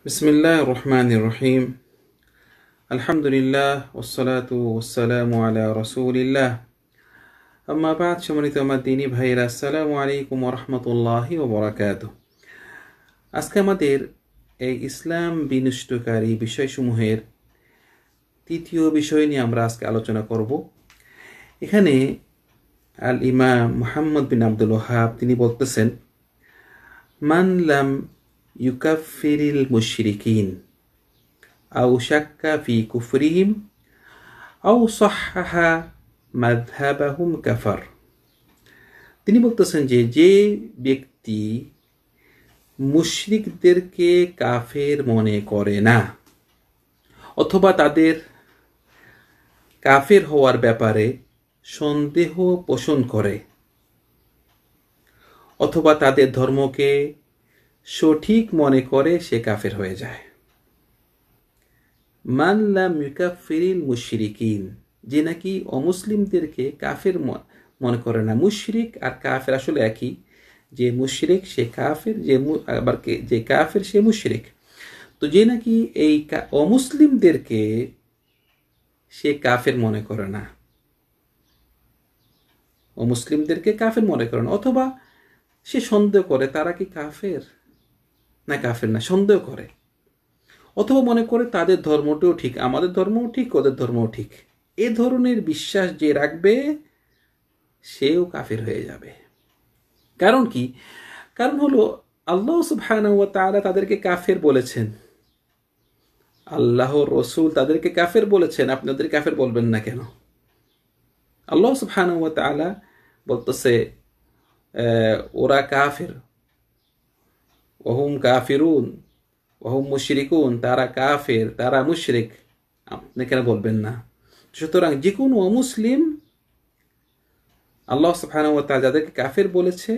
বিসমিল্লাহির রহমানির রহিম। আলহামদুলিল্লাহ ওয়াসসালাতু ওয়াসসালামু আলা রাসূলিল্লাহ। আম্মা বাদ, সম্মানিত আমার দিনী ভাইয়েরা, আসসালামু আলাইকুম ওয়া রাহমাতুল্লাহি ওয়া বারাকাতুহু। আজকে আমাদের এই ইসলাম বিনষ্টকারী বিষয়সমূহের তৃতীয় বিষয় নিয়ে আমরা আজকে আলোচনা করব। এখানে আল ইমাম মুহাম্মদ বিন আব্দুল ওয়াহাব তিনি বলতেছেন, মান লাম ইউকাফিরিল মুশরিকিন আও শাক্কা ফি কুফরিহিম আও সাহহাহা মাযহাবাহুম কাফার। তিনি বলতেছেন যে যে ব্যক্তি মুশরিকদেরকে কাফের মনে করে না অথবা তাদের কাফের হওয়ার ব্যাপারে সন্দেহ পোষণ করে অথবা তাদের ধর্মকে সঠিক মনে করে, সে কাফের হয়ে যায়। মান লাম ইউকাফিরিল মুশরিকিন, যে নাকি অমুসলিমদেরকে কাফের মনে করে না। মুশরিক আর কাফের আসলে একই, যে মুশরিক সে কাফের, আবার যে কাফের সে মুশরিক। তো যে নাকি এই অমুসলিমদেরকে সে কাফের মনে করে না, অমুসলিমদেরকে কাফের মনে করে না, অথবা সে সন্দেহ করে তারা কি কাফের না কাফের না, সন্দেহ করে, অথবা মনে করে তাদের ধর্মটাও ঠিক, আমাদের ধর্মও ঠিক, ওদের ধর্মও ঠিক। এ ধরনের বিশ্বাস যে রাখবে সেও কাফের হয়ে যাবে। কারণ কি? কারণ হলো আল্লাহ সুবহানাহু ওয়া তাআলা তাদেরকে কাফের বলেছেন, আল্লাহর রাসূল তাদেরকে কাফের বলেছেন, আপনি ওদের কাফের বলবেন না কেন? আল্লাহ সুবহানাহু ওয়া তাআলা বলতেছে ওরা কাফের, ওহুম কাফিরুন ওহুম মুশরিকুন, তারা কাফের, তারা মুশরিক, আপনি কেন বলবেন না? সুতরাং যে কোনো অমুসলিম আল্লাহ সুবহানাহু ওয়া তাআলা যাদেরকে কাফের বলেছে,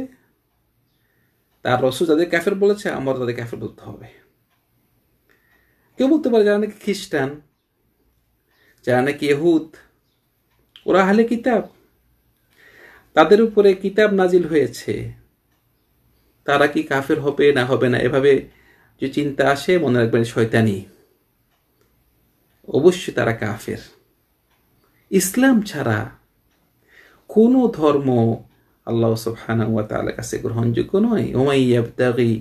তার রাসূল যাদের কাফের বলেছে, আমরা তাদের কাফের বলতে হবে। কেউ বলতে পারে যারা নাকি খ্রিস্টান, যারা নাকি ইহুদ, ওরা আহলে কিতাব, তাদের উপরে কিতাব নাজিল হয়েছে, তারা কি কাফের হবে না হবে না, এভাবে যে চিন্তা আসে, মনে রাখবেন শয়তানি। অবশ্যই তারা কাফের। ইসলাম ছাড়া কোনো ধর্ম আল্লাহ সুবহানাহু ওয়া তাআলার কাছে গ্রহণযোগ্য নয়। ওয়া ইয়াবতাগি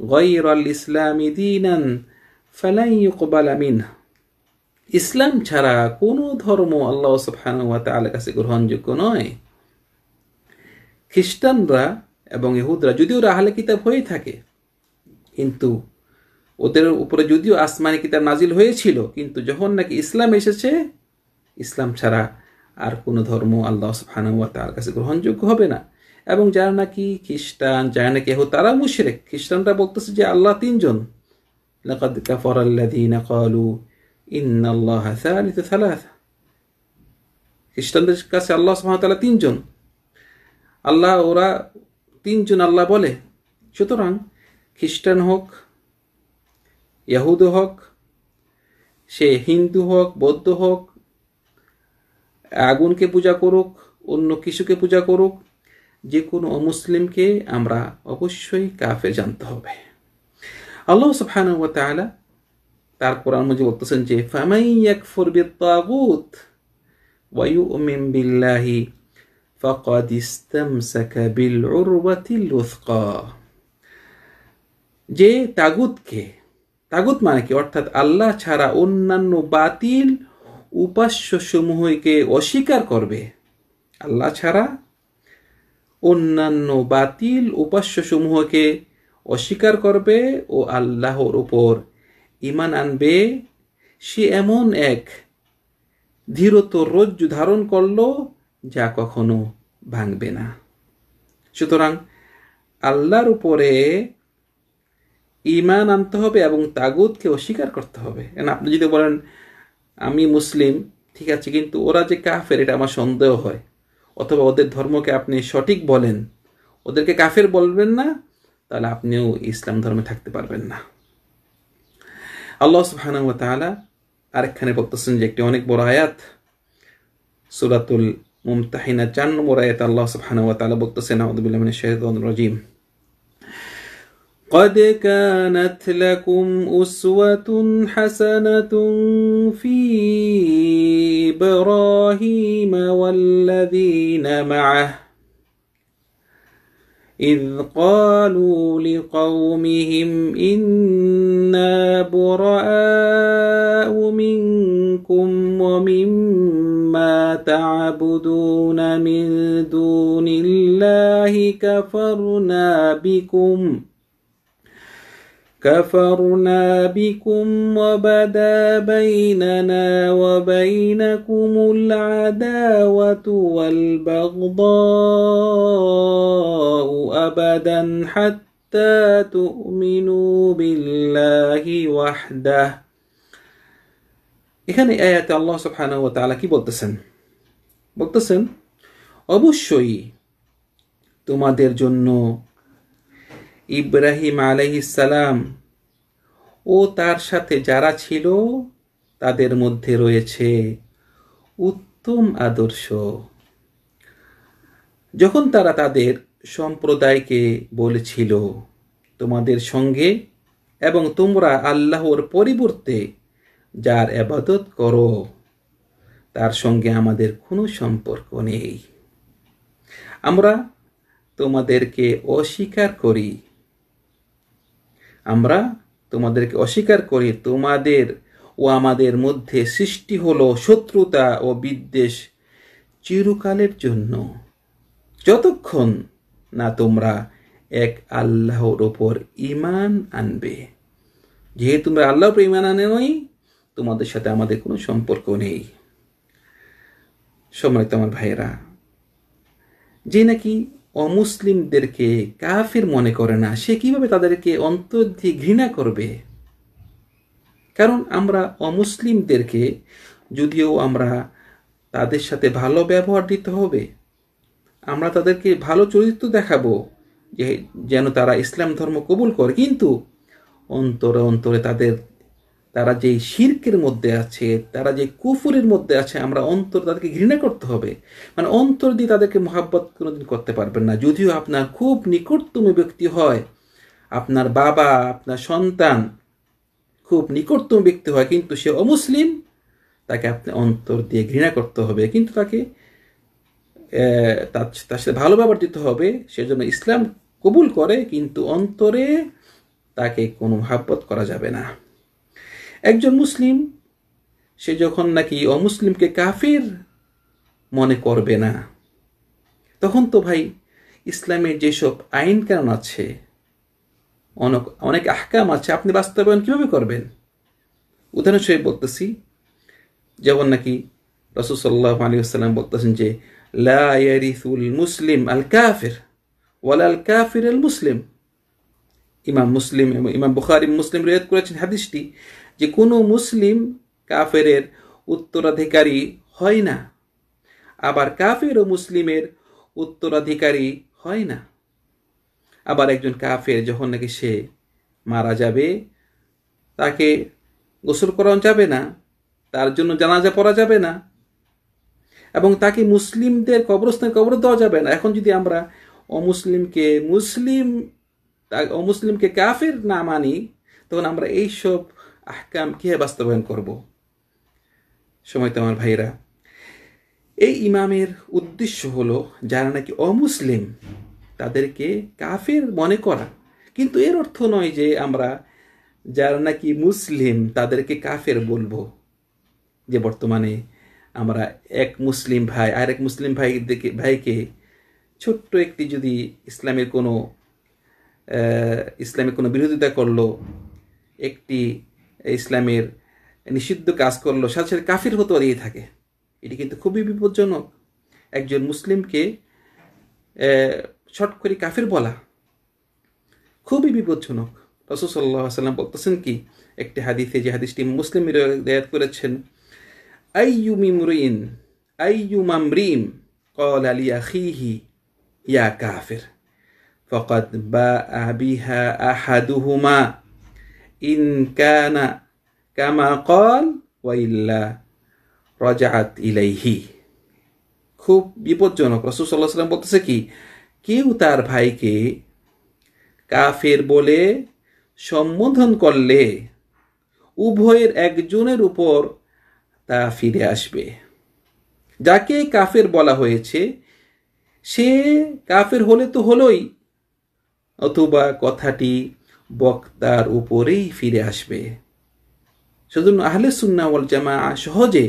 গায়রাল ইসলামি দীনান ফালান ইউকবালা মিনহু, ইসলাম ছাড়া কোনো ধর্ম আল্লাহ সুবহানাহু ওয়া তাআলার কাছে গ্রহণযোগ্য নয়। খ্রিস্টানরা এবং ইহুদরা যদিও আহলে কিতাব হয়ে থাকে, কিন্তু ওদের উপরে যদিও আসমানি কিতাব নাজিল হয়েছিল, কিন্তু যখন নাকি ইসলাম এসেছে, ইসলাম ছাড়া আর কোনো ধর্ম আল্লাহ সুবহানাহু ওয়া তাআলার কাছে গ্রহণযোগ্য হবে না। এবং যারা নাকি খ্রিস্টান, যারা নাকি ইহুদ, তারা মুশরিক। খ্রিস্টানরা বলতেছে যে আল্লাহ তিনজন, লাকাদ কাফারাল্লাযীনা ক্বালু ইন্নাল্লাহা সালিসু সালাসা, খ্রিস্টানদের কাছে আল্লাহ সুবহানাহু ওয়া তাআলা তিনজন, আল্লাহ, ওরা তিনজন আল্লাহ বলে। সুতরাং খ্রিস্টান হোক, ইহুদ হোক, সে হিন্দু হোক, বৌদ্ধ হোক, আগুনকে পূজা করুক, অন্য কিছুকে পূজা করুক, যে কোনো অমুসলিমকে আমরা অবশ্যই কাফের জানতে হবে। আল্লাহ সুবহানাহু ওয়া তাআলা তার কোরআন মাজিদে বলতেছেন যে ফামান ইয়াকফুর বিত-তাগুত ওয়া ইউমিন বিল্লাহি ফাকাদ ইসতামসাকা বিল উরওয়াতিল উসকা। যে তাগুত মানে কি? অর্থাৎ আল্লাহ ছাড়া অন্যান্য বাতিল উপাস্য সমূহকে অস্বীকার করবে, আল্লাহ ছাড়া অন্যান্য বাতিল উপাস্য সমূহকে অস্বীকার করবে ও আল্লাহর উপর ঈমান আনবে, সে এমন এক দৃঢ়তর রজ্জু ধারণ করলো যা কখনো ভাঙবে না। সুতরাং আল্লাহর উপরে ঈমান আনতে হবে এবং তাগুতকে অস্বীকার করতে হবে। কারণ আপনি যদি বলেন আমি মুসলিম, ঠিক আছে, কিন্তু ওরা যে কাফের এটা আমার সন্দেহ হয়, অথবা ওদের ধর্মকে আপনি সঠিক বলেন, ওদেরকে কাফের বলবেন না, তাহলে আপনিও ইসলাম ধর্মে থাকতে পারবেন না। আল্লাহ সুবহানাহু ওয়া তাআলা আরেকখানে বলতেছেন যে একটি অনেক বড় আয়াত, সূরাতুল মুমতাহিনা 4 নম্বর আয়াত, আল্লাহ সুবহানাহু ওয়া তাআলা বলতেছেন, আউযু বিল্লাহি মিনাশ শাইতানির রাজীম, قد كانت لكم أسوة حسنة في إبراهيم والذين معه إذ قالوا لقومهم إنا براء منكم ومما تعبدون من دون الله كفرنا بكم وبدا بيننا وبينكم العداوة والبغضاء أبدا حتى تؤمنوا بالله وحده. এখানে আয়াতে আল্লাহ সুবহানাহু ওয়া তাআলা কি বলতেছেন অবশ্যই তোমাদের জন্য ইব্রাহিম আলাইহিস সালাম ও তার সাথে যারা ছিল তাদের মধ্যে রয়েছে উত্তম আদর্শ। যখন তারা তাদের সম্প্রদায়কে বলেছিল তোমাদের সঙ্গে এবং তোমরা আল্লাহর পরিবর্তে যার ইবাদত করো তার সঙ্গে আমাদের কোনো সম্পর্ক নেই, আমরা তোমাদেরকে অস্বীকার করি, তোমাদের ও আমাদের মধ্যে সৃষ্টি হলো শত্রুতা ও বিদ্বেষ চিরকালের জন্য, যতক্ষণ না তোমরা এক আল্লাহর ওপর ঈমান আনবে। যেহেতু তোমরা আল্লাহর উপর ঈমান আনে নাই, তোমাদের সাথে আমাদের কোনো সম্পর্ক নেই। সম্মানিত আমার ভাইয়েরা, যে নাকি অমুসলিমদেরকে কাফির মনে করে না, সে কিভাবে তাদেরকে অন্তর দিয়ে ঘৃণা করবে? কারণ আমরা অমুসলিমদেরকে যদিও আমরা তাদের সাথে ভালো ব্যবহার দিতে হবে, আমরা তাদেরকে ভালো চরিত্র দেখাবো যেন তারা ইসলাম ধর্ম কবুল করে, কিন্তু অন্তরে অন্তরে তারা যে শিরকের মধ্যে আছে, তারা যে কুফুরের মধ্যে আছে, আমরা অন্তর তাদেরকে ঘৃণা করতে হবে। মানে অন্তর দিয়ে তাদেরকে মহাব্বত কোনোদিন করতে পারবেন না। যদিও আপনার খুব নিকটতম ব্যক্তি হয়, আপনার বাবা, আপনার সন্তান খুব নিকটতম ব্যক্তি হয়, কিন্তু সে অমুসলিম, তাকে আপনি অন্তর দিয়ে ঘৃণা করতে হবে, কিন্তু তাকে তার সাথে ভালো ব্যবহার দিতে হবে। সেজন্য ইসলাম কবুল করে, কিন্তু অন্তরে তাকে কোনো মহাব্বত করা যাবে না। একজন মুসলিম সে যখন নাকি অমুসলিমকে কাফির মনে করবে না, তখন তো ভাই ইসলামের যেসব আইন কানুন আছে, অনেক আহকাম আছে, আপনি বাস্তবায়ন কিভাবে করবেন? উদাহরণস্বরূপ বলতেছি, যেমন নাকি রাসূল সাল্লাল্লাহু আলাইহি ওয়াসাল্লাম বলতেছেন যে লা ইয়ারিসুল মুসলিম আল কাফির ওয়ালা আল কাফির আল মুসলিম। ইমাম বুখারী মুসলিম রিওয়ায়াত করেছেন হাদিসটি, যে কোনো মুসলিম কাফেরের উত্তরাধিকারী হয় না, আবার কাফের ও মুসলিমের উত্তরাধিকারী হয় না। আবার একজন কাফের যখন নাকি সে মারা যাবে, তাকে গোসল করানো যাবে না, তার জন্য জানাজা পড়া যাবে না, এবং তাকে মুসলিমদের কবরস্থানে কবর দেওয়া যাবে না। এখন যদি আমরা অমুসলিমকে কাফের না মানি, তখন আমরা এইসব আহকাম কিভাবে বাস্তবায়ন করব? সময় তো আমার ভাইরা, এই ইমামের উদ্দেশ্য হলো যারা নাকি অমুসলিম তাদেরকে কাফের মনে করা, কিন্তু এর অর্থ নয় যে আমরা যারা নাকি মুসলিম তাদেরকে কাফের বলবো। যে বর্তমানে আমরা এক মুসলিম ভাই আর এক মুসলিম ভাইকে ছোট্ট একটি যদি ইসলামের কোনো বিরোধিতা করলো, একটি ইসলামের নিষিদ্ধ কাজ করলো, সাথে সাথে কাফির হতে দিয়ে থাকে। এটি কিন্তু খুবই বিপজ্জনক। একজন মুসলিমকে শর্ট করে কাফির বলা খুবই বিপজ্জনক। রাসূল সাল্লাল্লাহু আলাইহি ওয়াসাল্লাম বলতেছেন কি একটি হাদিসে, যে হাদিসটি মুসলিম রিওয়ায়াত করেছেন, আইয়ুমা আমরিন ক্বালা লিআখিহি ইয়া কাফির ফাকাদ বাআ বিহা আহাদুহুমা ইন কানা কামা ক্বাল ওয়া ইল্লা রাজাআত ইলাইহি। খুব বিপজ্জনক। রাসূল সাল্লাল্লাহু আলাইহি ওয়াসাল্লাম বলতেছে কি, কেউ তার ভাইকে কাফের বলে সম্বোধন করলে উভয়ের একজনের উপর তা ফিরে আসবে। যাকে কাফের বলা হয়েছে সে কাফের হলে তো হলোই, অথবা কথাটি বক্তার উপরেই ফিরে আসবে। সেজন্য আহলে সুন্নাহ ওয়াল জামাআহ সহজে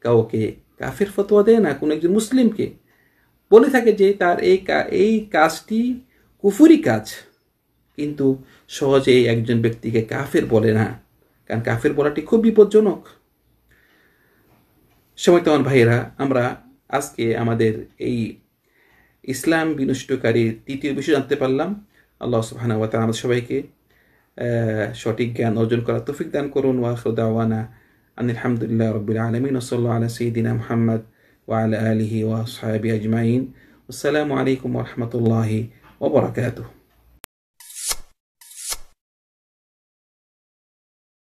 কাউকে কাফের ফতোয়া দেয় না। কোনো একজন মুসলিমকে বলে থাকে যে তার এই কাজটি কুফরি কাজ, কিন্তু সহজে একজন ব্যক্তিকে কাফের বলে না, কারণ কাফের বলাটি খুব বিপজ্জনক। সময় তোমার ভাইয়েরা, আমরা আজকে আমাদের এই ইসলাম বিনষ্টকারী তৃতীয় বিষয় জানতে পারলাম। আল্লাহ সুবহানাহু ওয়া তাআলা আমাদের সবাইকে সঠিক জ্ঞান অর্জন করার তৌফিক দান করুন। ওয়া আখিরু দাওয়ানা আনিল হামদুলিল্লাহি রাব্বিল আলামিন ওয়া সাল্লাল্লাহু আলা সাইয়্যিদিনা মুহাম্মদ ওয়া আলা আলিহি ওয়া আসহাবিহি আজমাইন। আসসালামু আলাইকুম ওয়া রাহমাতুল্লাহি ওয়া বারাকাতুহু।